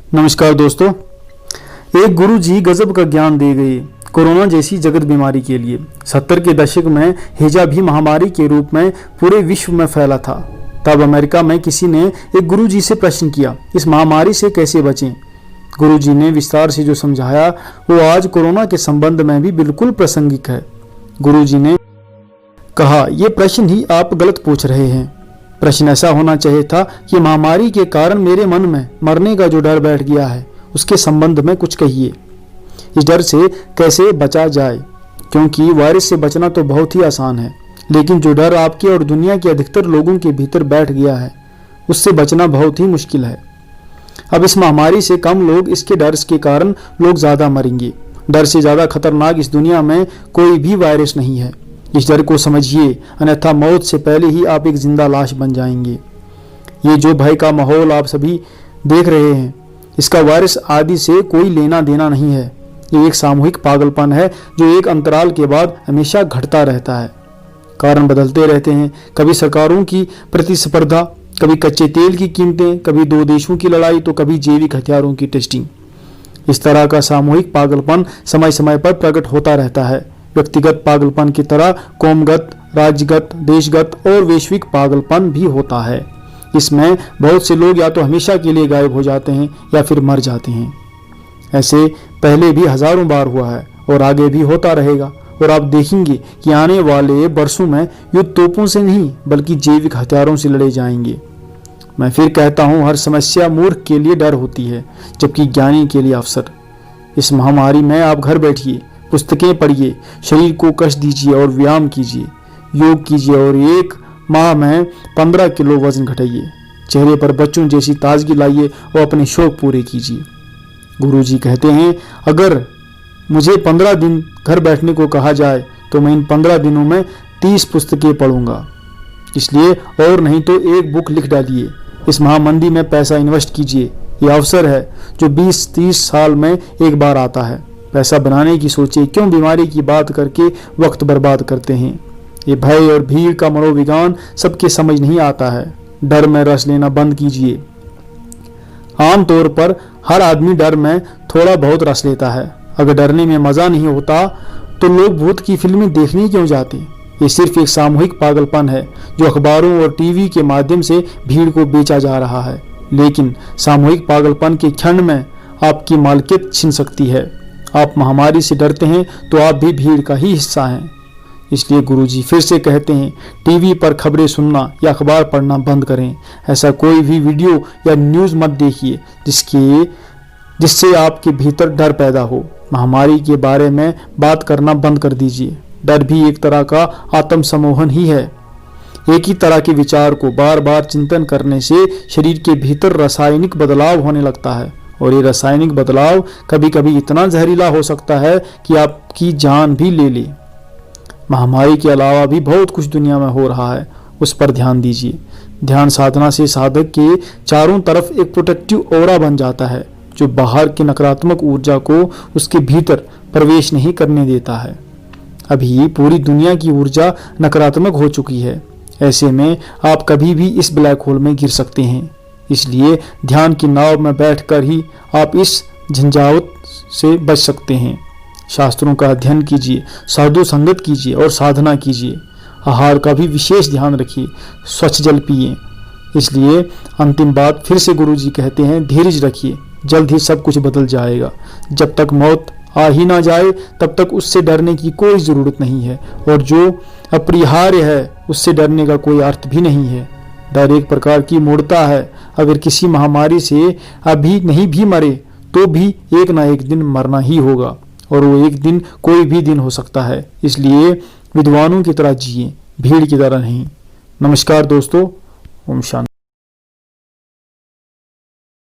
नमस्कार दोस्तों। एक गुरु जी गजब का ज्ञान दे गए कोरोना जैसी जगत बीमारी के लिए। 70 के दशक में हैजा भी महामारी के रूप में पूरे विश्व में फैला था। तब अमेरिका में किसी ने एक गुरु जी से प्रश्न किया, इस महामारी से कैसे बचें। गुरु जी ने विस्तार से जो समझाया वो आज कोरोना के संबंध में भी बिल्कुल प्रासंगिक है। गुरु जी ने कहा, ये प्रश्न ही आप गलत पूछ रहे हैं। प्रश्न ऐसा होना चाहिए था कि महामारी के कारण मेरे मन में मरने का जो डर बैठ गया है उसके संबंध में कुछ कहिए। इस डर से कैसे बचा जाए, क्योंकि वायरस से बचना तो बहुत ही आसान है, लेकिन जो डर आपके और दुनिया के अधिकतर लोगों के भीतर बैठ गया है उससे बचना बहुत ही मुश्किल है। अब इस महामारी से कम लोग, इसके डर के कारण लोग ज्यादा मरेंगे। डर से ज्यादा खतरनाक इस दुनिया में कोई भी वायरस नहीं है। इस डर को समझिए, अन्यथा मौत से पहले ही आप एक जिंदा लाश बन जाएंगे। ये जो भय का माहौल आप सभी देख रहे हैं, इसका वायरस आदि से कोई लेना देना नहीं है। ये एक सामूहिक पागलपन है जो एक अंतराल के बाद हमेशा घटता रहता है। कारण बदलते रहते हैं, कभी सरकारों की प्रतिस्पर्धा, कभी कच्चे तेल की कीमतें, कभी दो देशों की लड़ाई, तो कभी जैविक हथियारों की टेस्टिंग। इस तरह का सामूहिक पागलपन समय समय पर प्रकट होता रहता है। व्यक्तिगत पागलपन की तरह कौमगत, राज्यगत, देशगत और वैश्विक पागलपन भी होता है। इसमें बहुत से लोग या तो हमेशा के लिए गायब हो जाते हैं या फिर मर जाते हैं। ऐसे पहले भी हजारों बार हुआ है और आगे भी होता रहेगा। और आप देखेंगे कि आने वाले वर्षों में युद्ध तोपों से नहीं बल्कि जैविक हथियारों से लड़े जाएंगे। मैं फिर कहता हूँ, हर समस्या मूर्ख के लिए डर होती है, जबकि ज्ञानी के लिए अवसर। इस महामारी में आप घर बैठिए, पुस्तकें पढ़िए, शरीर को कष्ट दीजिए और व्यायाम कीजिए, योग कीजिए और 1 माह में 15 किलो वजन घटाइए। चेहरे पर बच्चों जैसी ताजगी लाइए और अपने शौक पूरे कीजिए। गुरु जी कहते हैं, अगर मुझे 15 दिन घर बैठने को कहा जाए तो मैं इन 15 दिनों में 30 पुस्तकें पढ़ूंगा। इसलिए और नहीं तो एक बुक लिख डालिए। इस महामंदी में पैसा इन्वेस्ट कीजिए। यह अवसर है जो 20-30 साल में एक बार आता है। पैसा बनाने की सोचिए, क्यों बीमारी की बात करके वक्त बर्बाद करते हैं। ये भय और भीड़ का मनोविज्ञान सबके समझ नहीं आता है। डर में रस लेना बंद कीजिए। आमतौर पर हर आदमी डर में थोड़ा बहुत रस लेता है। अगर डरने में मजा नहीं होता तो लोग भूत की फिल्में देखने क्यों जाते। ये सिर्फ एक सामूहिक पागलपन है जो अखबारों और टीवी के माध्यम से भीड़ को बेचा जा रहा है। लेकिन सामूहिक पागलपन के क्षण में आपकी मालिकियत छिन सकती है। आप महामारी से डरते हैं तो आप भी भीड़ का ही हिस्सा हैं। इसलिए गुरुजी फिर से कहते हैं, टीवी पर खबरें सुनना या अखबार पढ़ना बंद करें। ऐसा कोई भी वीडियो या न्यूज़ मत देखिए जिससे आपके भीतर डर पैदा हो। महामारी के बारे में बात करना बंद कर दीजिए। डर भी एक तरह का आत्मसम्मोहन ही है। एक ही तरह के विचार को बार बार चिंतन करने से शरीर के भीतर रासायनिक बदलाव होने लगता है, और ये रासायनिक बदलाव कभी कभी इतना जहरीला हो सकता है कि आपकी जान भी ले ले। महामारी के अलावा भी बहुत कुछ दुनिया में हो रहा है, उस पर ध्यान दीजिए। ध्यान साधना से साधक के चारों तरफ एक प्रोटेक्टिव ऑरा बन जाता है जो बाहर की नकारात्मक ऊर्जा को उसके भीतर प्रवेश नहीं करने देता है। अभी पूरी दुनिया की ऊर्जा नकारात्मक हो चुकी है। ऐसे में आप कभी भी इस ब्लैक होल में गिर सकते हैं। इसलिए ध्यान की नाव में बैठकर ही आप इस झंझावत से बच सकते हैं। शास्त्रों का अध्ययन कीजिए, साधु संगत कीजिए और साधना कीजिए। आहार का भी विशेष ध्यान रखिए, स्वच्छ जल पिए। इसलिए अंतिम बात फिर से गुरु जी कहते हैं, धीरज रखिए, जल्द ही सब कुछ बदल जाएगा। जब तक मौत आ ही ना जाए तब तक उससे डरने की कोई ज़रूरत नहीं है, और जो अपरिहार्य है उससे डरने का कोई अर्थ भी नहीं है। डर एक प्रकार की मूढ़ता है। अगर किसी महामारी से अभी नहीं भी मरे तो भी एक ना एक दिन मरना ही होगा, और वो एक दिन कोई भी दिन हो सकता है। इसलिए विद्वानों की तरह जिए, भीड़ की तरह नहीं। नमस्कार दोस्तों, ओम शांति।